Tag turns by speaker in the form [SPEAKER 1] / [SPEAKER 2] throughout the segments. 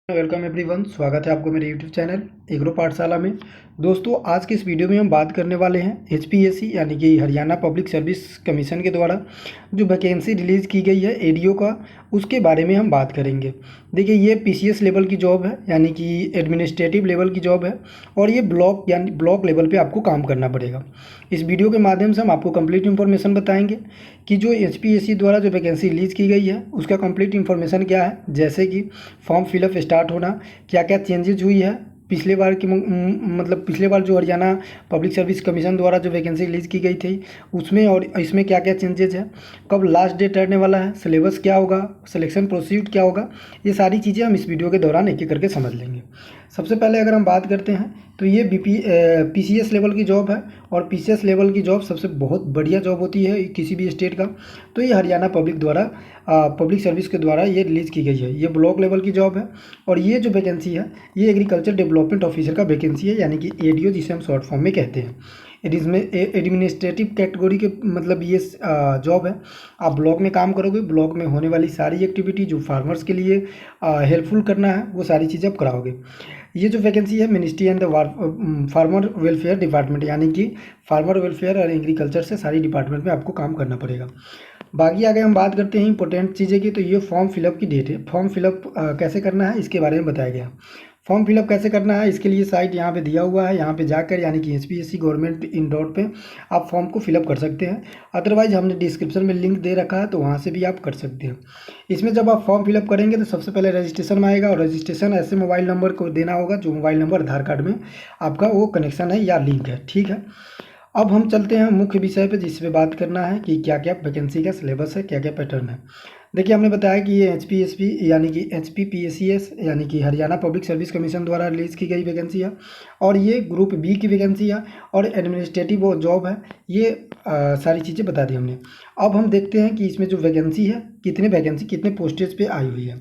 [SPEAKER 1] Welcome everyone, स्वागत है आपको मेरे यूट्यूब चैनल एग्रो पाठशाला में। दोस्तों, आज के इस वीडियो में हम बात करने वाले हैं एचपीएससी यानी कि हरियाणा पब्लिक सर्विस कमीशन के द्वारा जो वैकेंसी रिलीज़ की गई है एडीओ का, उसके बारे में हम बात करेंगे। देखिए, ये पीसीएस लेवल की जॉब है यानी कि एडमिनिस्ट्रेटिव लेवल की जॉब है और ये ब्लॉक यानी ब्लॉक लेवल पे आपको काम करना पड़ेगा। इस वीडियो के माध्यम से हम आपको कंप्लीट इन्फॉर्मेशन बताएंगे कि जो एचपीएससी द्वारा जो वैकेंसी रिलीज़ की गई है उसका कंप्लीट इन्फॉर्मेशन क्या है, जैसे कि फॉर्म फिलअप स्टार्ट होना, क्या क्या चेंजेज हुई है पिछले बार की मतलब पिछले बार जो हरियाणा पब्लिक सर्विस कमीशन द्वारा जो वैकेंसी रिलीज़ की गई थी उसमें, और इसमें क्या क्या चेंजेज है, कब लास्ट डेट रहने वाला है, सिलेबस क्या होगा, सिलेक्शन प्रोसीड क्या होगा, ये सारी चीज़ें हम इस वीडियो के दौरान एक एक करके समझ लेंगे। सबसे पहले अगर हम बात करते हैं तो ये पीसीएस लेवल की जॉब है और पीसीएस लेवल की जॉब सबसे बहुत बढ़िया जॉब होती है किसी भी स्टेट का। तो ये हरियाणा पब्लिक सर्विस के द्वारा ये रिलीज़ की गई है। ये ब्लॉक लेवल की जॉब है और ये जो वैकेंसी है ये एग्रीकल्चर डेवलपमेंट ऑफिसर का वैकेंसी है यानी कि एडीओ, जिसे हम शॉर्ट फॉर्म में कहते हैं। इसमें एडमिनिस्ट्रेटिव कैटेगरी के मतलब ये जॉब है। आप ब्लॉक में काम करोगे, ब्लॉक में होने वाली सारी एक्टिविटी जो फार्मर्स के लिए हेल्पफुल करना है वो सारी चीज़ें आप कराओगे। ये जो वैकेंसी है ministry and the farmer welfare department यानी कि फार्मर वेलफेयर और एग्रीकल्चर से सारी डिपार्टमेंट में आपको काम करना पड़ेगा। बाकी आगे हम बात करते हैं इंपॉर्टेंट चीज़ें की, तो ये फॉर्म फिलअप की डेट है। फॉर्म फिलअप कैसे करना है इसके बारे में बताया गया। फॉर्म फिलअप कैसे करना है इसके लिए साइट यहाँ पे दिया हुआ है, यहाँ पे जाकर यानी कि एचपीएससी गवर्नमेंट इन डॉट पे आप फॉर्म को फिलअप कर सकते हैं। अदरवाइज हमने डिस्क्रिप्शन में लिंक दे रखा है तो वहाँ से भी आप कर सकते हैं। इसमें जब आप फॉर्म फिलअप करेंगे तो सबसे पहले रजिस्ट्रेशन में आएगा और रजिस्ट्रेशन ऐसे मोबाइल नंबर को देना होगा जो मोबाइल नंबर आधार कार्ड में आपका वो कनेक्शन है या लिंक है। ठीक है, अब हम चलते हैं मुख्य विषय पे जिस पे बात करना है कि क्या क्या वैकेंसी का सिलेबस है, क्या क्या पैटर्न है। देखिए, हमने बताया कि ये एचपीएसपी यानी कि एचपीपीएसीएस यानी कि हरियाणा पब्लिक सर्विस कमीशन द्वारा रिलीज़ की गई वैकेंसी है और ये ग्रुप बी की वैकेंसी है और एडमिनिस्ट्रेटिव वो जॉब है। ये सारी चीज़ें बता दी हमने। अब हम देखते हैं कि इसमें जो वैकेंसी है कितने वैकेंसी कितने पोस्टेज पे आई हुई है।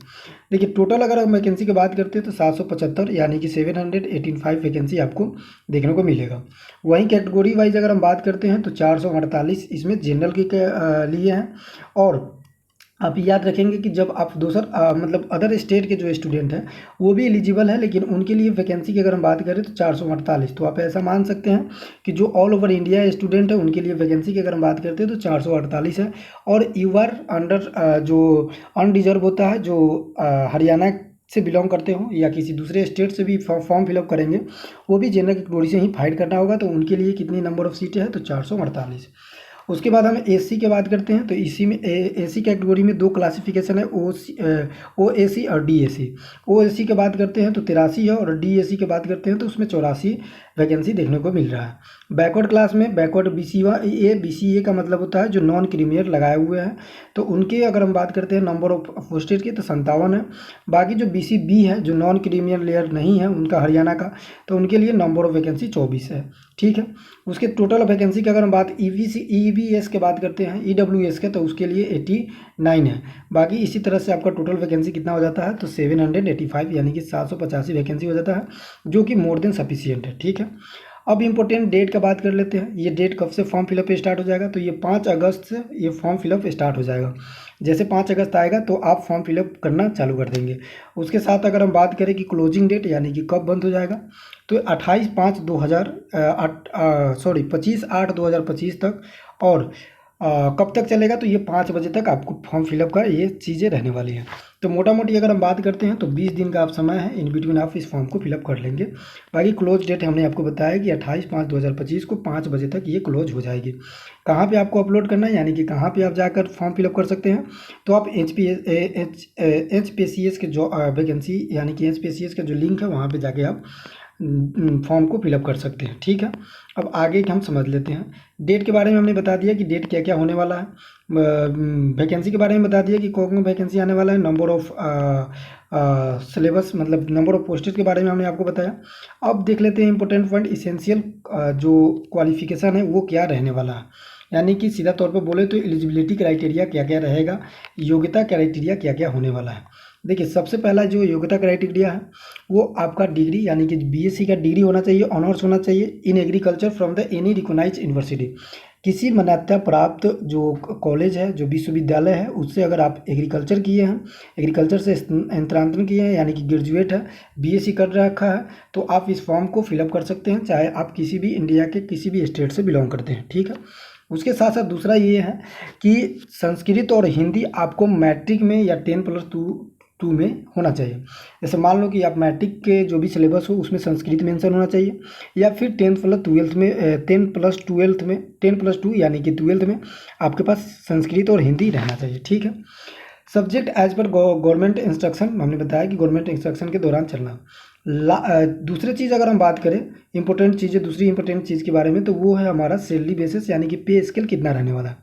[SPEAKER 1] देखिए, टोटल अगर हम वैकेंसी की बात करते हैं तो 775 यानी कि 785 वैकेंसी आपको देखने को मिलेगा। वहीं कैटेगरी वाइज अगर हम बात करते हैं तो 448 इसमें जनरल के लिए हैं। और आप याद रखेंगे कि जब आप मतलब अदर स्टेट के जो स्टूडेंट हैं वो भी एलिजिबल है, लेकिन उनके लिए वैकेंसी की अगर हम बात करें तो 448। तो आप ऐसा मान सकते हैं कि जो ऑल ओवर इंडिया स्टूडेंट है उनके लिए वैकेंसी की अगर हम बात करते हैं तो 448 है। और यू आर अंडर जो अनडिजर्व होता है, जो हरियाणा से बिलोंग करते हो या किसी दूसरे स्टेट से भी फॉर्म फिलअप करेंगे वो भी जनरल कैटेगरी से ही फाइट करना होगा। तो उनके लिए कितनी नंबर ऑफ सीटें हैं तो 448। उसके बाद हम एससी की बात करते हैं तो इसी में एसी कैटेगरी में दो क्लासिफिकेशन है, ओएसी और डीएसी। ओएसी की बात करते हैं तो 83 है और डीएसी की बात करते हैं तो उसमें 84 वैकेंसी देखने को मिल रहा है। बैकवर्ड क्लास में बैकवर्ड बीसीए का मतलब होता है जो नॉन क्रीमियर लगाए हुए हैं, तो उनके अगर हम बात करते हैं नंबर ऑफ पोस्टेड की तो 57 है। बाकी जो बीसीबी है जो नॉन क्रीमियर लेयर नहीं है उनका हरियाणा का, तो उनके लिए नंबर ऑफ वैकेंसी 24 है। ठीक है, उसके टोटल वैकेंसी की अगर हम बात ईवीएस के बात करते हैं ईडब्ल्यूएस के, तो उसके लिए 89 है। बाकी इसी तरह से आपका टोटल वैकेंसी कितना हो जाता है तो 785 यानी कि 785 वैकेंसी हो जाता है, जो कि मोर देन सफिशियंट है। ठीक है, अब इम्पोर्टेंट डेट का बात कर लेते हैं। ये डेट कब से फॉर्म फिलअप स्टार्ट हो जाएगा तो ये 5 अगस्त से ये फॉर्म फिलअप स्टार्ट हो जाएगा। जैसे 5 अगस्त आएगा तो आप फॉर्म फिलअप करना चालू कर देंगे। उसके साथ अगर हम बात करें कि क्लोजिंग डेट यानी कि कब बंद हो जाएगा तो 25/8/2025 तक। और कब तक चलेगा तो ये 5 बजे तक आपको फॉर्म फिलअप का ये चीज़ें रहने वाली हैं। तो मोटा मोटी अगर हम बात करते हैं तो 20 दिन का आप समय है, इन बिटवीन आप इस फॉर्म को फिलअप कर लेंगे। बाकी क्लोज डेट हमने आपको बताया कि 28/5/2025 को 5 बजे तक ये क्लोज हो जाएगी। कहाँ पे आपको अपलोड करना है यानी कि कहाँ पे आप जाकर फॉर्म फिलअप कर सकते हैं तो आप एचपीसीएस के जो वैकेंसी यानी कि एचपीसीएस का जो लिंक है वहाँ पर जाके आप फॉर्म को फिलअप कर सकते हैं। ठीक है, अब आगे हम समझ लेते हैं। डेट के बारे में हमने बता दिया कि डेट क्या क्या होने वाला है। वैकेंसी के बारे में बता दिया कि कौन वैकेंसी आने वाला है। नंबर ऑफ सिलेबस मतलब नंबर ऑफ पोस्टेज के बारे में हमने आपको बताया। अब देख लेते हैं इंपॉर्टेंट पॉइंट, इसेंशियल जो क्वालिफिकेशन है वो क्या रहने वाला है। यानी कि सीधा तौर पर बोले तो एलिजिबिलिटी क्राइटेरिया क्या क्या रहेगा, योग्यता क्राइटेरिया क्या क्या होने वाला है। देखिए, सबसे पहला जो योग्यता क्राइटेरिया है वो आपका डिग्री यानी कि बीएससी का डिग्री होना चाहिए, ऑनर्स होना चाहिए in agriculture from the any recognised university. किसी मान्यता प्राप्त जो कॉलेज है, जो विश्वविद्यालय है, उससे अगर आप एग्रीकल्चर किए हैं, एग्रीकल्चर से स्थानांतरण किए हैं, यानी कि ग्रेजुएट है, बीएससी कर रखा है, तो आप इस फॉर्म को फिलअप कर सकते हैं, चाहे आप किसी भी इंडिया के किसी भी स्टेट से बिलोंग करते हैं। ठीक है। उसके साथ साथ दूसरा ये है कि संस्कृत और हिंदी आपको मैट्रिक में या 10+2 में होना चाहिए। जैसे मान लो कि आप मैट्रिक के जो भी सिलेबस हो उसमें संस्कृत मेंशन होना चाहिए, या फिर 10+2 यानी कि 12th में आपके पास संस्कृत और हिंदी रहना चाहिए। ठीक है। Subject as per government instruction, हमने बताया कि गवर्नमेंट इंस्ट्रक्शन के दौरान चलना। दूसरी चीज़ अगर हम बात करें इंपॉर्टेंट चीज़ें, दूसरी इंपॉर्टेंट चीज़ के बारे में, तो वो है हमारा सैलरी बेसिस, यानी कि पे स्केल कितना रहने वाला है।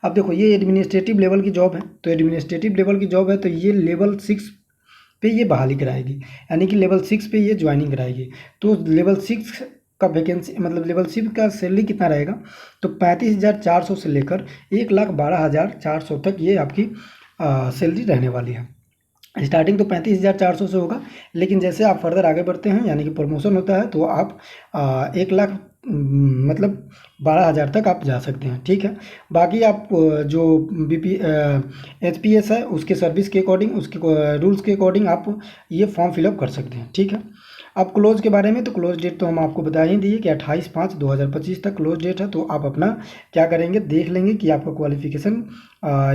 [SPEAKER 1] अब देखो ये एडमिनिस्ट्रेटिव लेवल की जॉब है, तो एडमिनिस्ट्रेटिव लेवल की जॉब है तो ये लेवल 6 पे ये बहाली कराएगी, यानी कि लेवल 6 पे ये ज्वाइनिंग कराएगी। तो लेवल 6 का वैकेंसी मतलब लेवल 6 का सैलरी कितना रहेगा, तो 35,400 से लेकर 1,12,400 तक ये आपकी सैलरी रहने वाली है। स्टार्टिंग तो 35,400 से होगा, लेकिन जैसे आप फर्दर आगे बढ़ते हैं यानी कि प्रमोशन होता है तो आप 1 लाख मतलब 12,000 तक आप जा सकते हैं। ठीक है। बाकी आप जो HPS है उसके सर्विस के अकॉर्डिंग, उसके रूल्स के अकॉर्डिंग आप ये फॉर्म फिलअप कर सकते हैं। ठीक है। अब क्लोज के बारे में, तो क्लोज डेट तो हम आपको बता ही दिए कि 28/5/2025 तक क्लोज डेट है। तो आप अपना क्या करेंगे, देख लेंगे कि आपका क्वालिफिकेशन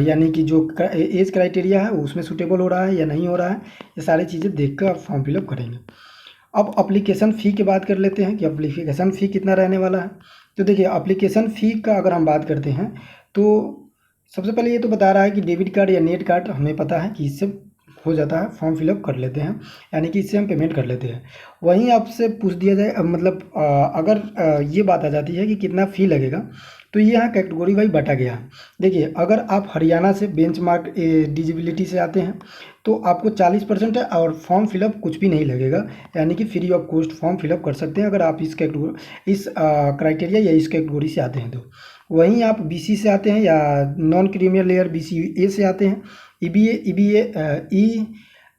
[SPEAKER 1] यानी कि जो एज क्राइटेरिया है उसमें सूटेबल हो रहा है या नहीं हो रहा है, ये सारी चीज़ें देख कर आप फॉर्म फिलअप करेंगे। अब अप्लीकेशन फ़ी की बात कर लेते हैं कि अप्लीकेशन फ़ी कितना रहने वाला है। तो देखिए अप्लीकेशन फ़ी का अगर हम बात करते हैं तो सबसे पहले ये तो बता रहा है कि डेबिट कार्ड या नेट कार्ड हमें पता है कि इससे हो जाता है, फॉर्म फिलअप कर लेते हैं, यानी कि इससे हम पेमेंट कर लेते हैं। वहीं आपसे पूछ दिया जाए मतलब अगर ये बात आ जाती है कि कितना फ़ी लगेगा, तो ये यहाँ कैटेगरी वाइज बांटा गया है। देखिए अगर आप हरियाणा से बेंचमार्क डिजिबिलिटी से आते हैं तो आपको 40% है और फॉर्म फिलअप कुछ भी नहीं लगेगा, यानी कि free of cost form fill up कर सकते हैं अगर आप इस क्राइटेरिया या इस कैटेगरी से आते हैं तो। वहीं आप BC से आते हैं या नॉन क्रीमियर लेयर BCA से आते हैं,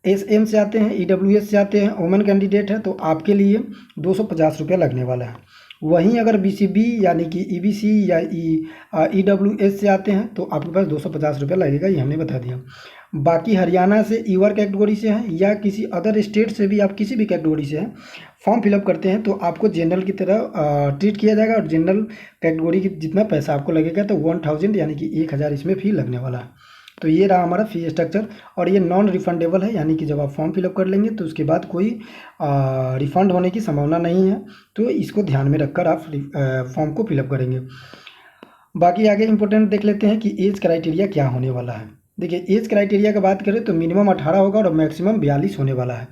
[SPEAKER 1] ESM से आते हैं, EWS से आते हैं, वुमेन कैंडिडेट है तो आपके लिए 250 रुपया लगने वाला है। वहीं अगर BCB यानी कि EBC या EWS से आते हैं तो आपके पास 250 रुपया लगेगा, ये हमने बता दिया। बाकी हरियाणा से ईवर कैटेगरी से हैं या किसी अदर स्टेट से भी आप किसी भी कैटेगरी से हैं फॉर्म फिलअप करते हैं तो आपको जनरल की तरह ट्रीट किया जाएगा, और जनरल कैटेगरी की जितना पैसा आपको लगेगा तो 1000 यानी कि 1000 इसमें फ़ी लगने वाला है। तो ये रहा हमारा फ़ी स्ट्रक्चर, और ये नॉन रिफंडेबल है, यानी कि जब आप फॉर्म फिलअप कर लेंगे तो उसके बाद कोई रिफ़ंड होने की संभावना नहीं है, तो इसको ध्यान में रखकर आप फॉर्म को फिलअप करेंगे। बाकी आगे इंपॉर्टेंट देख लेते हैं कि एज क्राइटेरिया क्या होने वाला है। देखिए एज क्राइटेरिया का बात करें तो मिनिमम 18 होगा और मैक्सिमम 42 होने वाला है।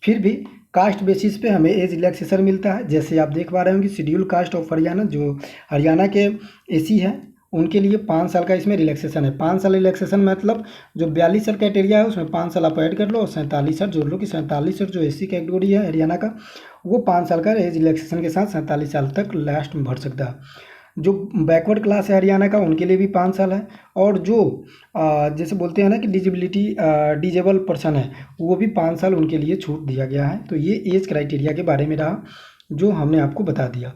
[SPEAKER 1] फिर भी कास्ट बेसिस पे हमें एज रिलैक्सेशन मिलता है, जैसे आप देख पा रहे होंगे शेड्यूल कास्ट ऑफ हरियाणा, जो हरियाणा के AC हैं उनके लिए 5 साल का इसमें रिलैक्सेशन है। 5 साल रिलैक्सेशन मतलब जो 42 साल क्राइटेरिया है उसमें 5 साल आप ऐड कर लो और 47 साल जोड़ लो, कि 47 साल जो SC कैटेगरी है हरियाणा का वो 5 साल का एज रिलैक्सेशन के साथ 47 साल तक लास्ट में भर सकता है। जो बैकवर्ड क्लास है हरियाणा का उनके लिए भी 5 साल है, और जो जैसे बोलते हैं ना कि डिजेबल पर्सन है वो भी 5 साल उनके लिए छूट दिया गया है। तो ये एज क्राइटेरिया के बारे में रहा जो हमने आपको बता दिया।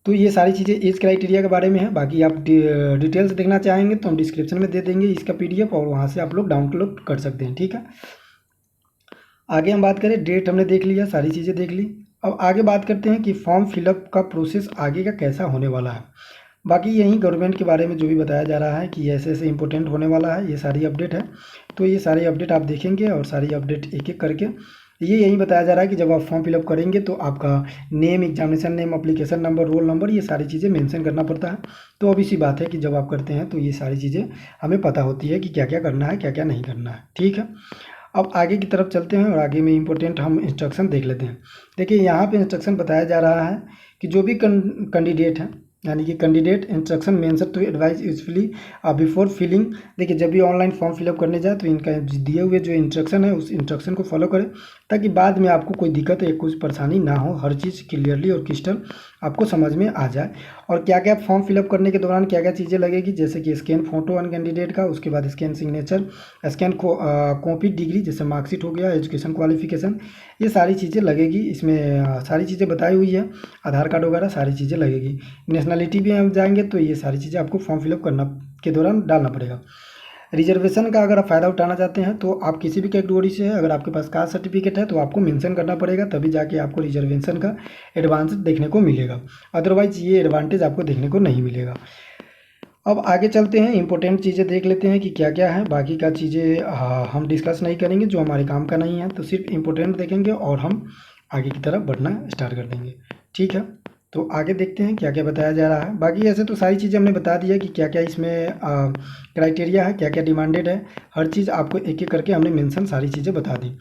[SPEAKER 1] तो ये सारी चीज़ें एज क्राइटेरिया के बारे में है। बाकी आप डिटेल्स देखना चाहेंगे तो हम डिस्क्रिप्शन में दे देंगे इसका PDF, और वहाँ से आप लोग डाउनलोड कर सकते हैं। ठीक है। आगे हम बात करें, डेट हमने देख लिया, सारी चीज़ें देख ली। अब आगे बात करते हैं कि फॉर्म फिलअप का प्रोसेस आगे का कैसा होने वाला है। बाकी यही गवर्नमेंट के बारे में जो भी बताया जा रहा है कि ऐसे ऐसे इंपॉर्टेंट होने वाला है, ये सारी अपडेट है। तो ये सारी अपडेट आप देखेंगे और सारी अपडेट एक एक करके ये यही बताया जा रहा है कि जब आप फॉर्म फिलअप करेंगे तो आपका name, examination name, application number, roll number, ये सारी चीज़ें मेंशन करना पड़ता है। तो अब इसी बात है कि जब आप करते हैं तो ये सारी चीज़ें हमें पता होती है कि क्या क्या करना है, क्या क्या नहीं करना है। ठीक है। अब आगे की तरफ चलते हैं और आगे में इंपॉर्टेंट हम इंस्ट्रक्शन देख लेते हैं। देखिए यहाँ पे इंस्ट्रक्शन बताया जा रहा है कि जो भी कैंडिडेट है, यानी कि candidate instruction mention to advice usefully before filling. देखिए जब भी ऑनलाइन फॉर्म फिलअप करने जाए तो इनका दिए हुए जो इंस्ट्रक्शन है उस इंस्ट्रक्शन को फॉलो करें ताकि बाद में आपको कोई दिक्कत या कुछ परेशानी ना हो, हर चीज़ क्लियरली और क्रिस्टल आपको समझ में आ जाए। और क्या क्या फॉर्म फिलअप करने के दौरान क्या क्या चीज़ें लगेगी, जैसे कि स्कैन फोटो ऑन कैंडिडेट का, उसके बाद scan signature, scan copy degree जैसे मार्कशीट हो गया, एजुकेशन क्वालिफिकेशन, ये सारी चीज़ें लगेगी। इसमें सारी चीज़ें बताई हुई है, आधार कार्ड वगैरह सारी चीज़ें लगेगी। नेशनलिटी भी हम जाएंगे तो ये सारी चीज़ें आपको फॉर्म फिलअप करना के दौरान डालना पड़ेगा। रिजर्वेशन का अगर आप फ़ायदा उठाना चाहते हैं तो आप किसी भी कैटेगरी से है, अगर आपके पास कास्ट सर्टिफिकेट है तो आपको मेंशन करना पड़ेगा, तभी जाके आपको रिजर्वेशन का एडवांस देखने को मिलेगा, अदरवाइज ये एडवांटेज आपको देखने को नहीं मिलेगा। अब आगे चलते हैं, इंपॉर्टेंट चीज़ें देख लेते हैं कि क्या क्या है। बाकी का चीज़ें हम डिस्कस नहीं करेंगे, जो हमारे काम का नहीं है, तो सिर्फ इंपॉर्टेंट देखेंगे और हम आगे की तरफ बढ़ना स्टार्ट कर देंगे। ठीक है, तो आगे देखते हैं क्या क्या बताया जा रहा है। बाकी ऐसे तो सारी चीज़ें हमने बता दिया कि क्या क्या इसमें क्राइटेरिया है, क्या क्या डिमांडेड है, हर चीज़ आपको एक एक करके हमने मेंशन सारी चीज़ें बता दी।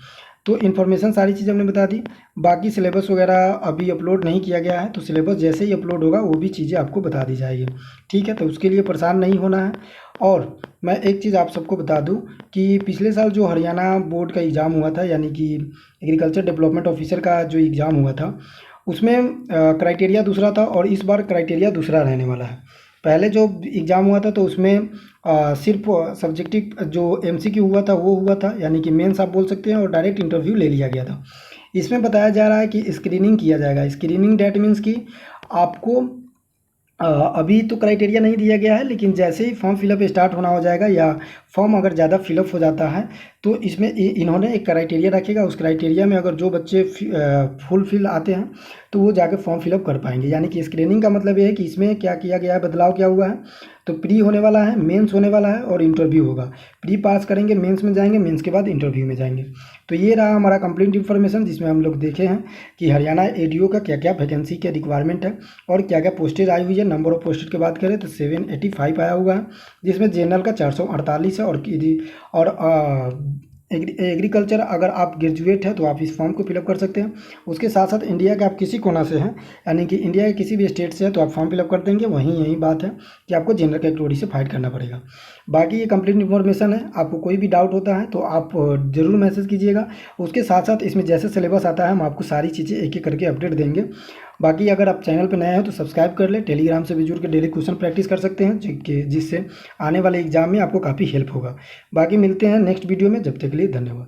[SPEAKER 1] तो इन्फॉर्मेशन सारी चीज़ें हमने बता दी। बाकी सिलेबस वगैरह अभी अपलोड नहीं किया गया है, तो सिलेबस जैसे ही अपलोड होगा वो भी चीज़ें आपको बता दी जाएगी। ठीक है, तो उसके लिए परेशान नहीं होना है। और मैं एक चीज़ आप सबको बता दूं कि पिछले साल जो हरियाणा बोर्ड का एग्ज़ाम हुआ था, यानी कि एग्रीकल्चर डेवलपमेंट ऑफिसर का जो एग्ज़ाम हुआ था, उसमें क्राइटेरिया दूसरा था और इस बार क्राइटेरिया दूसरा रहने वाला है। पहले जो एग्ज़ाम हुआ था तो उसमें सिर्फ सब्जेक्टिव जो एमसीक्यू हुआ था वो हुआ था, यानी कि मेंस आप बोल सकते हैं, और डायरेक्ट इंटरव्यू ले लिया गया था। इसमें बताया जा रहा है कि स्क्रीनिंग किया जाएगा। स्क्रीनिंग डेट मीन्स कि आपको अभी तो क्राइटेरिया नहीं दिया गया है, लेकिन जैसे ही फॉर्म फिलअप स्टार्ट होना हो जाएगा या फॉर्म अगर ज़्यादा फिलअप हो जाता है तो इसमें इन्होंने एक क्राइटेरिया रखेगा। उस क्राइटेरिया में अगर जो बच्चे फुलफिल आते हैं तो वो जाके फॉर्म फिलअप कर पाएंगे। यानी कि स्क्रीनिंग का मतलब ये है कि इसमें क्या किया गया है, बदलाव क्या हुआ है, तो प्री होने वाला है, मेंस होने वाला है और इंटरव्यू होगा। प्री पास करेंगे, मेंस में जाएंगे, मेंस के बाद इंटरव्यू में जाएंगे। तो ये रहा हमारा कंप्लीट इन्फॉर्मेशन, जिसमें हम लोग देखे हैं कि हरियाणा एडीओ का क्या क्या वैकेंसी के रिक्वायरमेंट है और क्या क्या पोस्टेज आई हुई है। नंबर ऑफ पोस्टेज की बात करें तो 785 आया हुआ है, जिसमें जनरल का 448 है और एग्रीकल्चर अगर आप ग्रेजुएट हैं तो आप इस फॉर्म को फिलअप कर सकते हैं। उसके साथ साथ इंडिया के आप किसी कोना से हैं, यानी कि इंडिया के किसी भी स्टेट से हैं, तो आप फॉर्म फिलअप कर देंगे। वहीं यही बात है कि आपको जनरल कैटेगरी से फाइट करना पड़ेगा। बाकी ये कंप्लीट इन्फॉर्मेशन है। आपको कोई भी डाउट होता है तो आप ज़रूर मैसेज कीजिएगा। उसके साथ साथ इसमें जैसे सिलेबस आता है हम आपको सारी चीज़ें एक एक करके अपडेट देंगे। बाकी अगर आप चैनल पर नए हैं तो सब्सक्राइब कर लें, टेलीग्राम से भी जुड़ के डेली क्वेश्चन प्रैक्टिस कर सकते हैं, जिससे आने वाले एग्जाम में आपको काफ़ी हेल्प होगा। बाकी मिलते हैं नेक्स्ट वीडियो में, जब तक के लिए धन्यवाद।